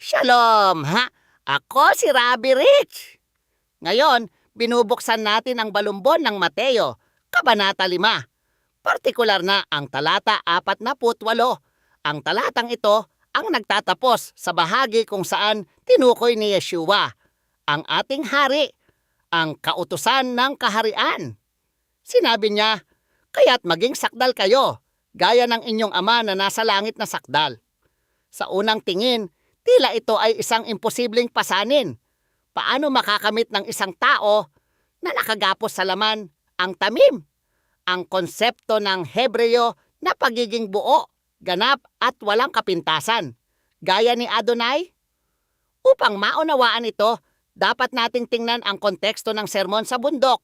Shalom, ha? Ako si Rabbi Rich. Ngayon, binubuksan natin ang balumbon ng Mateo, Kabanata 5. Partikular na ang talata 48. Ang talatang ito ang nagtatapos sa bahagi kung saan tinukoy ni Yeshua, ang ating hari, ang kautusan ng kaharian. Sinabi niya, "Kaya't maging sakdal kayo, gaya ng inyong ama na nasa langit na sakdal." Sa unang tingin, tila ito ay isang imposibleng pasanin. Paano makakamit ng isang tao na nakagapos sa laman ang tamim? Ang konsepto ng Hebreo na pagiging buo, ganap at walang kapintasan, gaya ni Adonai? Upang maunawaan ito, dapat nating tingnan ang konteksto ng sermon sa bundok.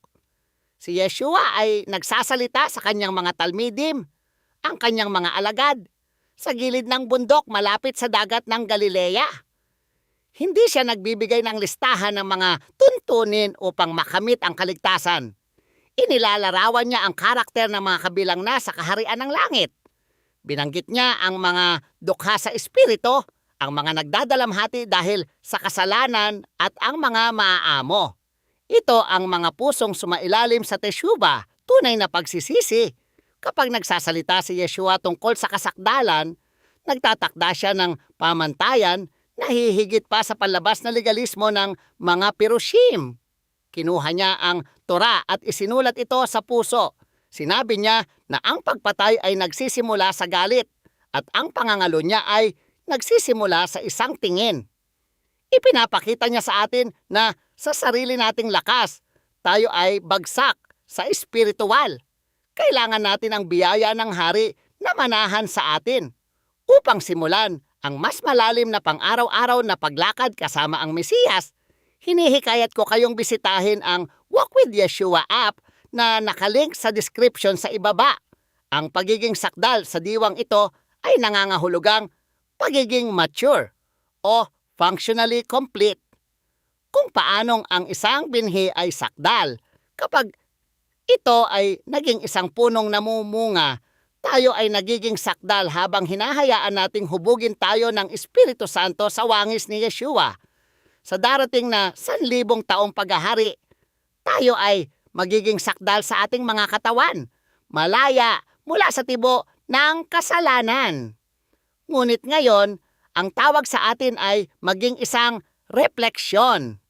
Si Yeshua ay nagsasalita sa kanyang mga talmidim, ang kanyang mga alagad, sa gilid ng bundok malapit sa dagat ng Galilea. Hindi siya nagbibigay ng listahan ng mga tuntunin upang makamit ang kaligtasan. Inilalarawan niya ang karakter ng mga kabilang na sa kaharian ng langit. Binanggit niya ang mga dukha sa espiritu, ang mga nagdadalamhati dahil sa kasalanan at ang mga maaamo. Ito ang mga pusong sumailalim sa teshuba, tunay na pagsisisi. Kapag nagsasalita si Yeshua tungkol sa kasakdalan, nagtatakda siya ng pamantayan na hihigit pa sa panlabas na legalismo ng mga pirushim. Kinuha niya ang Torah at isinulat ito sa puso. Sinabi niya na ang pagpatay ay nagsisimula sa galit at ang pangangalo niya ay nagsisimula sa isang tingin. Ipinapakita niya sa atin na sa sarili nating lakas, tayo ay bagsak sa espiritual. Kailangan natin ang biyaya ng hari na manahan sa atin upang simulan ang mas malalim na pang-araw-araw na paglakad kasama ang Mesiyas. Hinihikayat ko kayong bisitahin ang Walk with Yeshua app na nakalink sa description sa ibaba. Ang pagiging sakdal sa diwang ito ay nangangahulugang pagiging mature o functionally complete. Kung paanong ang isang binhi ay sakdal, kapag ito ay naging isang punong namumunga, tayo ay nagiging sakdal habang hinahayaan nating hubugin tayo ng Espiritu Santo sa wangis ni Yeshua. Sa darating na 1,000 taong paghahari, tayo ay magiging sakdal sa ating mga katawan, malaya mula sa tibo ng kasalanan. Ngunit ngayon, ang tawag sa atin ay maging isang refleksyon.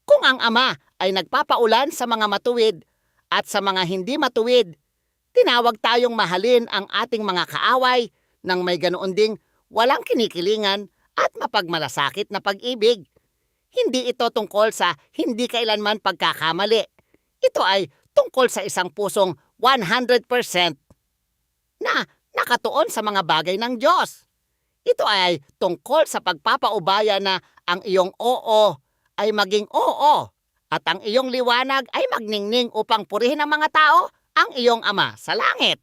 Kung ang Ama ay nagpapaulan sa mga matuwid at sa mga hindi matuwid, tinawag tayong mahalin ang ating mga kaaway nang may ganoon ding walang kinikilingan at mapagmalasakit na pag-ibig. Hindi ito tungkol sa hindi kailanman pagkakamali. Ito ay tungkol sa isang pusong 100% na nakatuon sa mga bagay ng Diyos. Ito ay tungkol sa pagpapaubaya na ang iyong oo ay maging oo at ang iyong liwanag ay magningning upang purihin ng mga tao ang iyong Ama sa langit.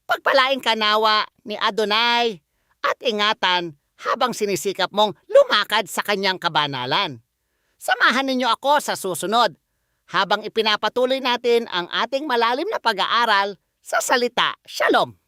Pagpalain ka nawa ni Adonai at ingatan habang sinisikap mong lumakad sa kanyang kabanalan. Samahan ninyo ako sa susunod habang ipinapatuloy natin ang ating malalim na pag-aaral sa salita. Shalom!